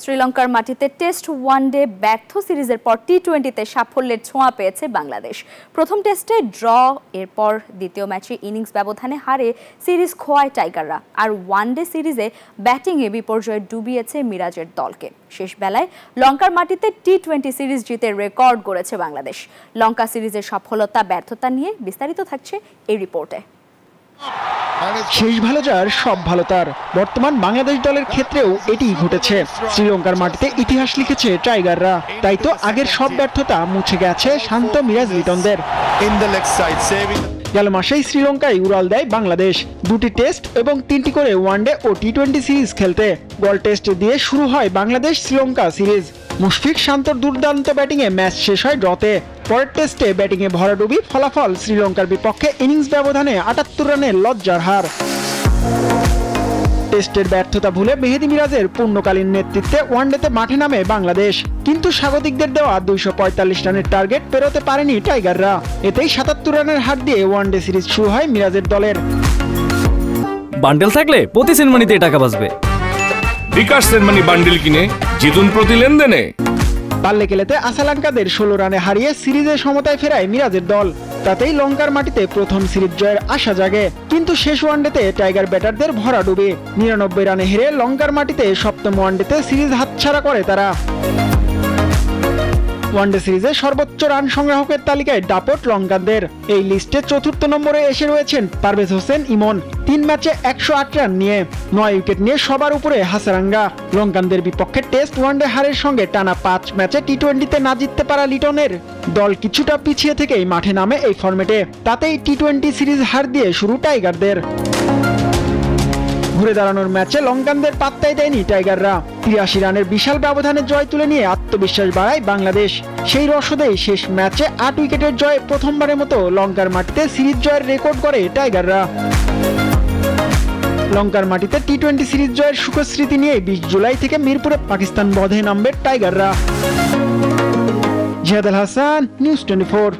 শ্রীলঙ্কার মাটিতে test one day ব্যর্থ সিরিজের পর টি-20তে সাফল্যের ছোঁয়া পেয়েছে বাংলাদেশ। প্রথম টেস্টে ড্র, এরপর দ্বিতীয় ম্যাচে ইনিংস ব্যবধানে হারে সিরিজ খোয়ায় টাইগাররা। আর ওয়ানডে সিরিজে ব্যাটিংয়ে বিপর্যয়ে ডুবিয়েছে মিরাজের দলকে। শেষ বেলায় লঙ্কার মাটিতে টি-20 সিরিজ জিতে রেকর্ড গড়েছে বাংলাদেশ। লঙ্কা সিরিজের সফলতা ব্যর্থতা নিয়ে বিস্তারিত থাকছে এই রিপোর্টে। শেষ ভালো যার সব ভালো তার। বর্তমান বাংলাদেশ দলের ক্ষেত্রেও এটিই ঘটেছে। শ্রীলঙ্কার মাটিতে ইতিহাস লিখেছে টাইগাররা। তাই তো আগের সব ব্যর্থতা মুছে গেছে শান্ত মিরাজ লিটনদের। গেল মাসেই শ্রীলঙ্কায় উড়াল দেয় বাংলাদেশ, 2টি টেস্ট এবং 3টি করে ওয়ানডে ও টি-20 সিরিজ খেলতে। গল টেস্ট দিয়ে শুরু হয় বাংলাদেশ শ্রীলঙ্কা সিরিজ। মুশফিক শান্তর দুর্দান্ত ব্যাটিংয়ে ম্যাচ শেষ হয় ড্রতে। পরের টেস্টে ব্যাটিংয়ে ভরাডুবি, ফলাফল শ্রীলঙ্কার বিপক্ষে ইনিংস ব্যবধানে 78 রানের লজ্জার হার। টেস্টের ব্যর্থতা ভুলে মেহেদী মিরাজের পূর্ণকালীন নেতৃত্বে ওয়ানডেতে মাঠে নামে বাংলাদেশ। কিন্তু স্বাগতিকদের দেওয়া 245 রানের টার্গেট পেরোতে পারেনি টাইগাররা। এতেই 77 রানের হার দিয়ে ওয়ানডে সিরিজ শুরু হয় মিরাজের দলের। বান্ডেল থাকলে প্রতি সেনমানিতে টাকা বাঁচবে। বিকাশ সেনমানি বান্ডেল কিনে জিতুন প্রতি লেনদেনে। পাল্লেকেলেতে আসালাঙ্কাদের 16 রানে হারিয়ে সিরিজে সমতায় ফেরায় মিরাজের দল। তাতেই লঙ্কার মাটিতে প্রথম সিরিজ জয়ের আশা জাগে। কিন্তু শেষ ওয়ানডেতে টাইগার ব্যাটারদের ভরাডুবি। 99 রানে হেরে লঙ্কার মাটিতে সপ্তম ওয়ানডেতে সিরিজ হাতছাড়া করে তারা। ওয়ানডে সিরিজে সর্বোচ্চ রান সংগ্রাহকের তালিকায় দাপট লঙ্কানদের। এই লিস্টে চতুর্থ নম্বরে এসে রয়েছেন পারভেজ হোসেন ইমন, 3 ম্যাচে 108 রান নিয়ে। 9 উইকেট নিয়ে সবার উপরে হাসারাঙ্গা। লঙ্কানদের বিপক্ষে টেস্ট ওয়ানডে হারের সঙ্গে টানা 5 ম্যাচে টি-20তে না জিততে পারা লিটনের দল কিছুটা পিছিয়ে থেকেই মাঠে নামে এই ফরম্যাটে। তাতেই টি-20 সিরিজ হার দিয়ে শুরু টাইগারদের। ঘুরে দাঁড়ানোর ম্যাচে লঙ্কানদের পাত্তাই দেয়নি টাইগাররা। 83 রানের বিশাল ব্যবধানে জয় তুলে নিয়ে আত্মবিশ্বাস বাড়ায় বাংলাদেশ। সেই রসদেই শেষ ম্যাচে 8 উইকেটের জয়ে প্রথমবারের মতো লঙ্কার মাটিতে সিরিজ জয়ের রেকর্ড করে টাইগাররা। লঙ্কার মাটিতে টি-20 সিরিজ জয়ের সুখস্মৃতি নিয়ে 20 জুলাই থেকে মিরপুরে পাকিস্তান বধে নামবে টাইগাররা। জিহাদ আল হাসান, নিউজ 24।